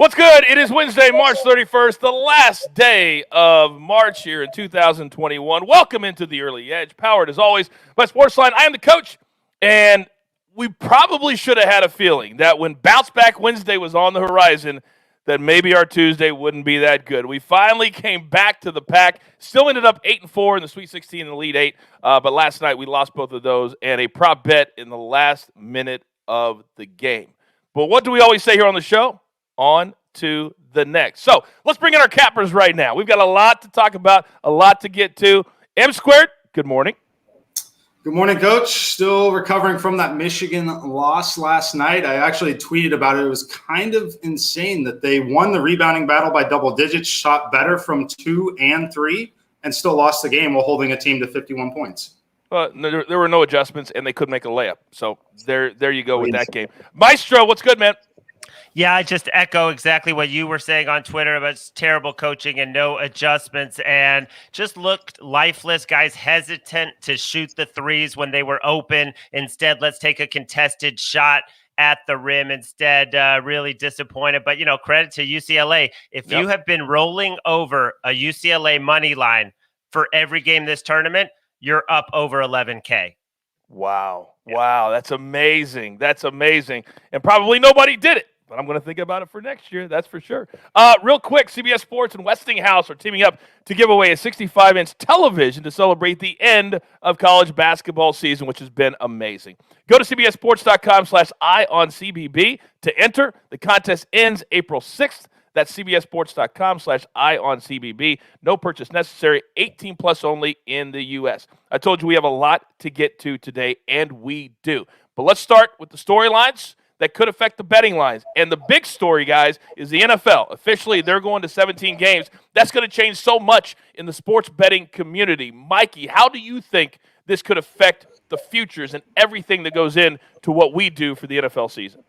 What's good? It is Wednesday, March 31st, the last day of March here in 2021. Welcome into the Early Edge, powered as always by SportsLine. I am the coach, and we probably should have had a feeling that when Bounce Back Wednesday was on the horizon, that maybe our Tuesday wouldn't be that good. We finally came back to the pack, still ended up 8-4 in the Sweet 16 and the Elite Eight, but last night we lost both of those and a prop bet in the last minute of the game. But what do we always say here on the show? On to the next. So let's bring in our cappers right now. We've got a lot to talk about, a lot to get to. M Squared, good morning. Good morning, Coach. Still recovering from that Michigan loss last night. I actually tweeted about it. It was kind of insane that they won the rebounding battle by double digits, shot better from 2 and 3, and still lost the game while holding a team to 51 points. There were no adjustments, and they couldn't make a layup. So there you go with that game. Maestro, what's good, man? Yeah, I just echo exactly what you were saying on Twitter about terrible coaching and no adjustments, and just looked lifeless. Guys hesitant to shoot the threes when they were open. Instead, let's take a contested shot at the rim instead. Really disappointed. But, credit to UCLA. If you have been rolling over a UCLA money line for every game this tournament, you're up over 11K. Wow. Wow. That's amazing. That's amazing. And probably nobody did it. But I'm going to think about it for next year, that's for sure. Real quick, CBS Sports and Westinghouse are teaming up to give away a 65-inch television to celebrate the end of college basketball season, which has been amazing. Go to cbssports.com/EyeOnCBB to enter. The contest ends April 6th. That's cbssports.com/EyeOnCBB. No purchase necessary, 18+ only in the U.S. I told you we have a lot to get to today, and we do. But let's start with the storylines that could affect the betting lines. And the big story, guys, is the NFL. Officially, they're going to 17 games. That's going to change so much in the sports betting community. Mikey, how do you think this could affect the futures and everything that goes into what we do for the NFL season?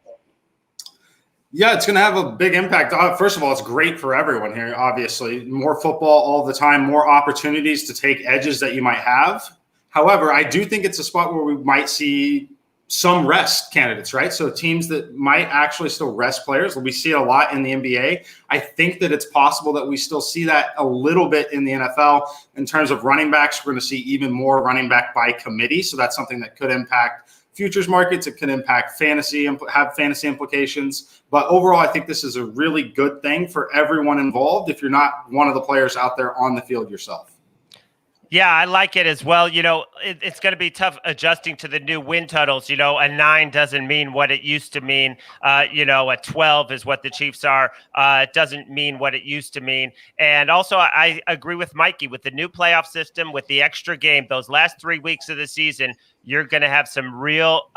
Yeah, it's going to have a big impact. First of all, it's great for everyone here, obviously. More football all the time, more opportunities to take edges that you might have. However, I do think it's a spot where we might see some rest candidates, right? So teams that might actually still rest players. We see it a lot in the NBA. I think that it's possible that we still see that a little bit in the NFL. In terms of running backs, we're going to see even more running back by committee. So that's something that could impact futures markets. It could impact fantasy and have fantasy implications. But overall, I think this is a really good thing for everyone involved if you're not one of the players out there on the field yourself. Yeah, I like it as well. It's going to be tough adjusting to the new win totals. A 9 doesn't mean what it used to mean. A 12 is what the Chiefs are. It doesn't mean what it used to mean. And also, I agree with Mikey with the new playoff system, with the extra game, those last 3 weeks of the season, you're going to have some real,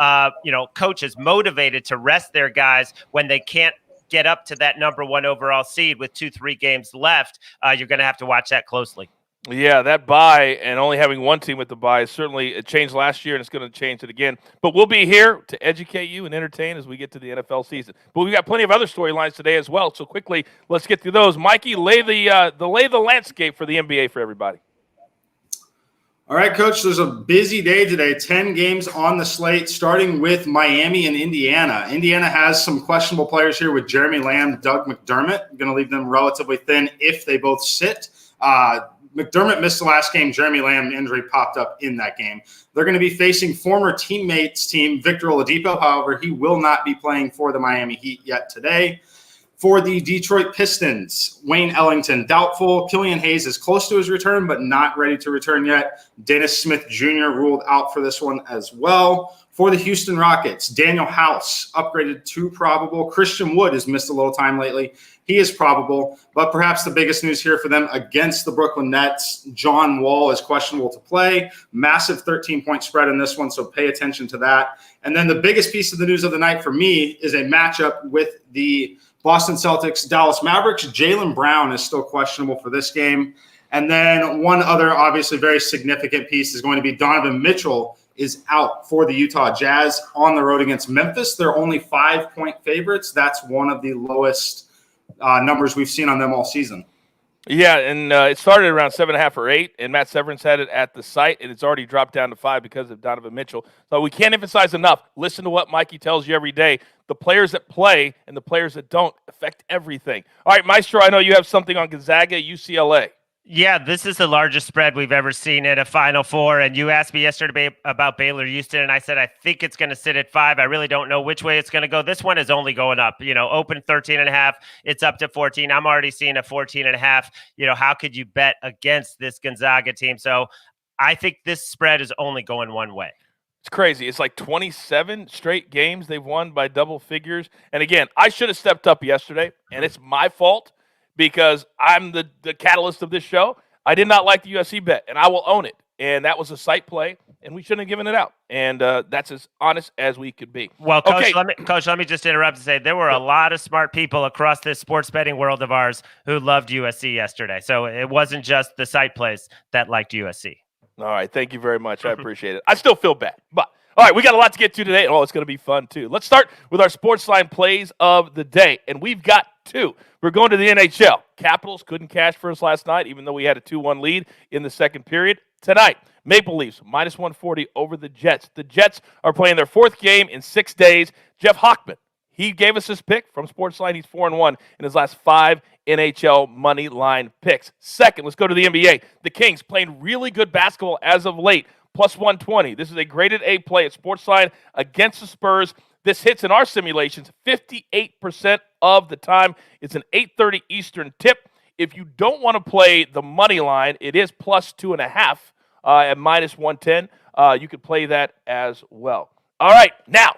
coaches motivated to rest their guys when they can't get up to that number 1 overall seed with 2-3 games left. You're going to have to watch that closely. Yeah, that bye and only having one team with the bye is certainly it changed last year, and it's going to change it again. But we'll be here to educate you and entertain as we get to the NFL season. But we've got plenty of other storylines today as well. So quickly, let's get through those. Mikey, lay the landscape for the NBA for everybody. All right, Coach, there's a busy day today. 10 games on the slate, starting with Miami and Indiana. Indiana has some questionable players here with Jeremy Lamb, Doug McDermott. Going to leave them relatively thin if they both sit. McDermott missed the last game. Jeremy Lamb injury popped up in that game. They're going to be facing former teammates team Victor Oladipo. However, he will not be playing for the Miami Heat yet today. For the Detroit Pistons, Wayne Ellington, doubtful. Killian Hayes is close to his return, but not ready to return yet. Dennis Smith Jr. ruled out for this one as well. For the Houston Rockets, Daniel House upgraded to probable. Christian Wood has missed a little time lately. He is probable, but perhaps the biggest news here for them against the Brooklyn Nets, John Wall is questionable to play. Massive 13-point spread in this one, so pay attention to that. And then the biggest piece of the news of the night for me is a matchup with the Boston Celtics, Dallas Mavericks. Jaylen Brown is still questionable for this game. And then one other obviously very significant piece is going to be Donovan Mitchell is out for the Utah Jazz on the road against Memphis. They're only 5-point favorites. That's one of the lowest numbers we've seen on them all season. Yeah, and it started around 7.5 or 8, and Matt Severance had it at the site, and it's already dropped down to 5 because of Donovan Mitchell. So we can't emphasize enough. Listen to what Mikey tells you every day. The players that play and the players that don't affect everything. All right, Maestro, I know you have something on Gonzaga, UCLA. Yeah, this is the largest spread we've ever seen in a Final Four. And you asked me yesterday about Baylor Houston, and I said I think it's going to sit at 5. I really don't know which way it's going to go. This one is only going up. Open 13.5. It's up to 14. I'm already seeing a 14.5. How could you bet against this Gonzaga team? So I think this spread is only going one way. It's crazy. It's like 27 straight games they've won by double figures. And again, I should have stepped up yesterday, and it's my fault, because I'm the catalyst of this show. I did not like the USC bet, and I will own it. And that was a site play, and we shouldn't have given it out. And that's as honest as we could be. Well, Coach, let me just interrupt and say there were a lot of smart people across this sports betting world of ours who loved USC yesterday. So it wasn't just the site plays that liked USC. All right, thank you very much. I appreciate it. I still feel bad, but all right, we got a lot to get to today. Oh, it's going to be fun, too. Let's start with our SportsLine plays of the day, and we've got 2. We're going to the NHL. Capitals couldn't cash for us last night, even though we had a 2-1 lead in the second period. Tonight, Maple Leafs, minus 140 over the Jets. The Jets are playing their 4th game in 6 days. Jeff Hockman, he gave us his pick from SportsLine. He's 4-1 in his last 5 NHL money line picks. Second, let's go to the NBA. The Kings playing really good basketball as of late. Plus 120. This is a graded A play at SportsLine against the Spurs. This hits in our simulations 58% of the time. It's an 8:30 Eastern tip. If you don't want to play the money line, it is plus 2.5 at minus 110. You could play that as well. All right, now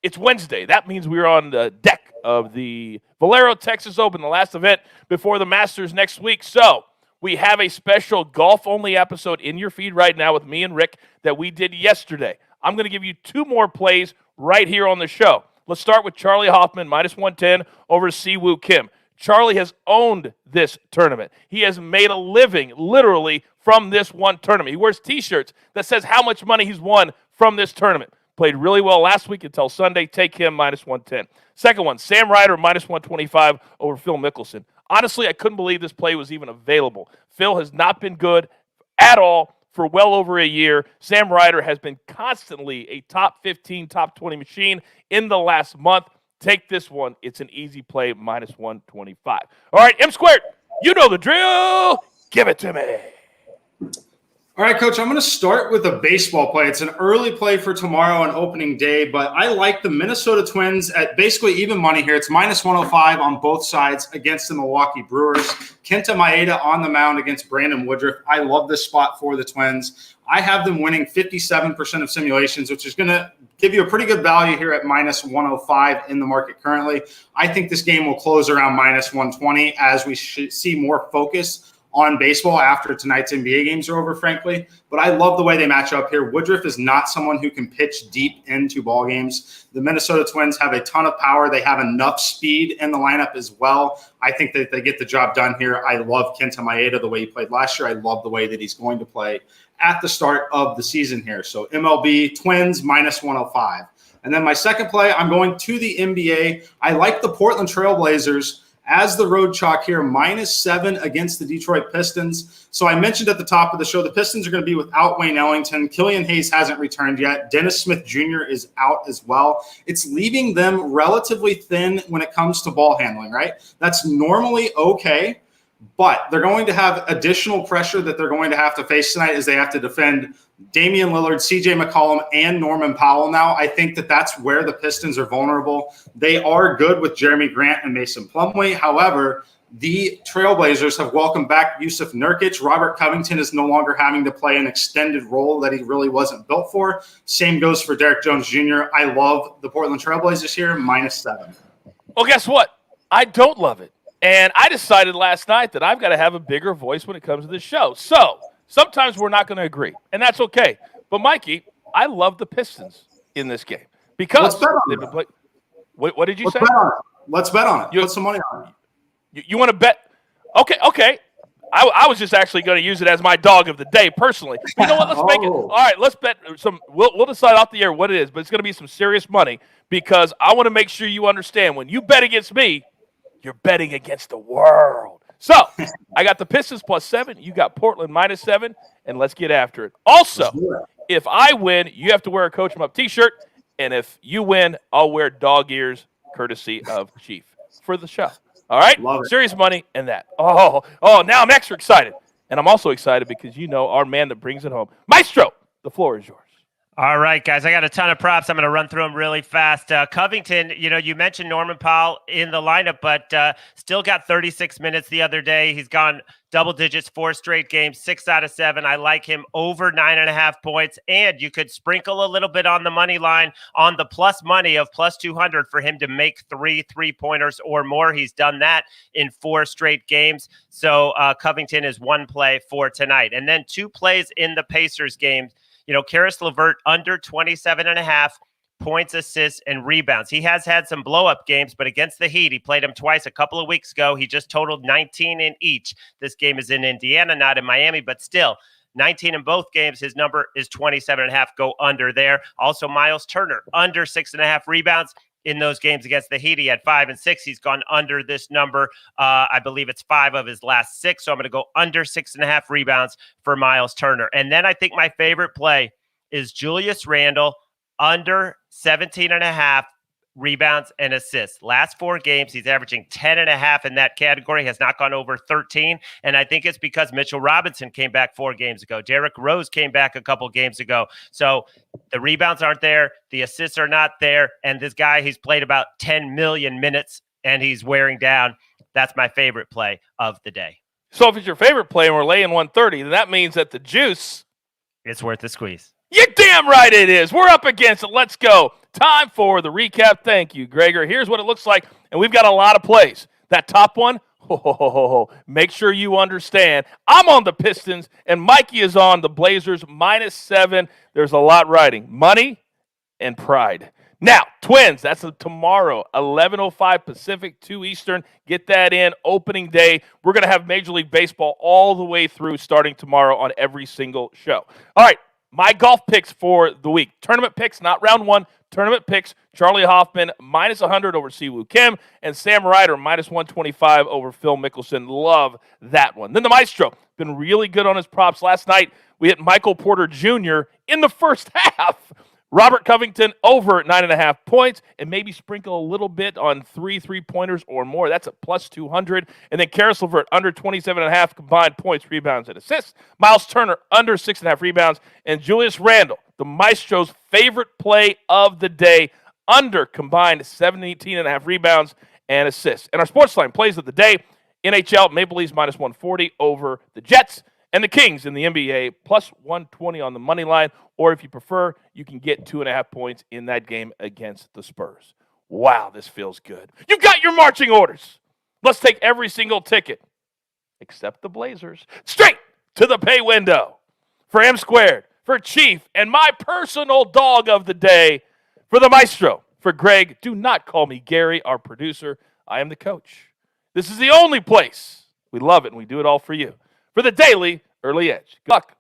it's Wednesday. That means we're on the deck of the Valero Texas Open, the last event before the Masters next week. So we have a special golf-only episode in your feed right now with me and Rick that we did yesterday. I'm going to give you 2 more plays right here on the show. Let's start with Charlie Hoffman, minus 110 over Siwoo Kim. Charlie has owned this tournament. He has made a living, literally, from this one tournament. He wears T-shirts that says how much money he's won from this tournament. Played really well last week until Sunday. Take him, minus 110. Second one, Sam Ryder, minus 125 over Phil Mickelson. Honestly, I couldn't believe this play was even available. Phil has not been good at all for well over a year. Sam Ryder has been constantly a top 15, top 20 machine in the last month. Take this one. It's an easy play, minus 125. All right, M Squared, you know the drill. Give it to me. All right, Coach, I'm going to start with a baseball play. It's an early play for tomorrow on opening day, but I like the Minnesota Twins at basically even money here. It's minus 105 on both sides against the Milwaukee Brewers. Kenta Maeda on the mound against Brandon Woodruff. I love this spot for the Twins. I have them winning 57% of simulations, which is going to give you a pretty good value here at minus 105 in the market currently. I think this game will close around minus 120 as we should see more focus on baseball after tonight's NBA games are over, frankly. But I love the way they match up here. Woodruff is not someone who can pitch deep into ball games. The Minnesota Twins have a ton of power. They have enough speed in the lineup as well. I think that they get the job done here. I love Kenta Maeda the way he played last year. I love the way that he's going to play at the start of the season here. So MLB Twins minus 105. And then my second play, I'm going to the NBA. I like the Portland Trailblazers as the road chalk here, minus 7 against the Detroit Pistons. So I mentioned at the top of the show, the Pistons are going to be without Wayne Ellington. Killian Hayes hasn't returned yet. Dennis Smith Jr. is out as well. It's leaving them relatively thin when it comes to ball handling, right? That's normally okay, but they're going to have additional pressure that they're going to have to face tonight as they have to defend Damian Lillard, CJ McCollum, and Norman Powell now. I think that that's where the Pistons are vulnerable. They are good with Jeremy Grant and Mason Plumlee. However, the Trailblazers have welcomed back Yusuf Nurkic. Robert Covington is no longer having to play an extended role that he really wasn't built for. Same goes for Derek Jones Jr. I love the Portland Trailblazers here, minus 7. Well, guess what? I don't love it. And I decided last night that I've got to have a bigger voice when it comes to this show. So sometimes we're not going to agree, and that's okay. But, Mikey, I love the Pistons in this game because they've been playing. What did you say? Let's bet on it. Put some money on it. You want to bet? Okay. I was just actually going to use it as my dog of the day personally. You know what? Let's make it. All right, let's bet some. We'll decide off the air what it is, but it's going to be some serious money because I want to make sure you understand when you bet against me, you're betting against the world. So I got the Pistons +7. You got Portland -7, and let's get after it. Also, if I win, you have to wear a Coach 'em Up T-shirt, and if you win, I'll wear dog ears, courtesy of Chief, for the show. All right? Serious money and that. Oh, now I'm extra excited. And I'm also excited because you know our man that brings it home. Maestro, the floor is yours. All right, guys, I got a ton of props. I'm going to run through them really fast. Covington, you mentioned Norman Powell in the lineup, but still got 36 minutes the other day. He's gone double digits, 4 straight games, 6 out of 7. I like him over 9.5 points. And you could sprinkle a little bit on the money line on the plus money of +200 for him to make 3 3-pointers or more. He's done that in 4 straight games. So Covington is one play for tonight. And then 2 plays in the Pacers games. Karis LeVert under 27.5 points, assists, and rebounds. He has had some blow-up games, but against the Heat, he played them twice a couple of weeks ago. He just totaled 19 in each. This game is in Indiana, not in Miami, but still, 19 in both games. His number is 27.5. Go under there. Also, Miles Turner, under 6.5 rebounds. In those games against the Heat, he had 5 and 6. He's gone under this number. I believe it's 5 of his last 6. So I'm going to go under 6.5 rebounds for Miles Turner. And then I think my favorite play is Julius Randle under 17.5 rebounds and assists. Last 4 games, he's averaging 10.5 in that category, has not gone over 13. And I think it's because Mitchell Robinson came back 4 games ago. Derrick Rose came back a couple games ago. So the rebounds aren't there. The assists are not there. And this guy, he's played about 10 million minutes and he's wearing down. That's my favorite play of the day. So if it's your favorite play and we're laying 130, then that means that the juice, it's worth the squeeze. You're damn right it is. We're up against it. Let's go. Time for the recap. Thank you, Gregor. Here's what it looks like, and we've got a lot of plays. That top one, make sure you understand. I'm on the Pistons, and Mikey is on the Blazers, -7. There's a lot riding. Money and pride. Now, Twins, that's tomorrow, 11:05 Pacific, 2 Eastern. Get that in. Opening day. We're going to have Major League Baseball all the way through starting tomorrow on every single show. All right. My golf picks for the week. Tournament picks, not round 1. Tournament picks, Charlie Hoffman, -100 over Siwoo Kim, and Sam Ryder, -125 over Phil Mickelson. Love that one. Then the Maestro, been really good on his props. Last night, we hit Michael Porter Jr. in the first half. Robert Covington over 9.5 points, and maybe sprinkle a little bit on 3 3-pointers or more. That's a +200. And then Karis LeVert under 27.5 combined points, rebounds, and assists. Miles Turner under 6.5 rebounds. And Julius Randle, the Maestro's favorite play of the day, under combined 17.5 rebounds and assists. And our SportsLine plays of the day, NHL, Maple Leafs -140 over the Jets. And the Kings in the NBA, +120 on the money line. Or if you prefer, you can get 2.5 points in that game against the Spurs. Wow, this feels good. You got your marching orders. Let's take every single ticket, except the Blazers, straight to the pay window. For M Squared, for Chief, and my personal dog of the day, for the Maestro, for Greg. Do not call me Gary, our producer. I am the coach. This is the only place. We love it, and we do it all for you. For the Daily Early Edge. Good luck.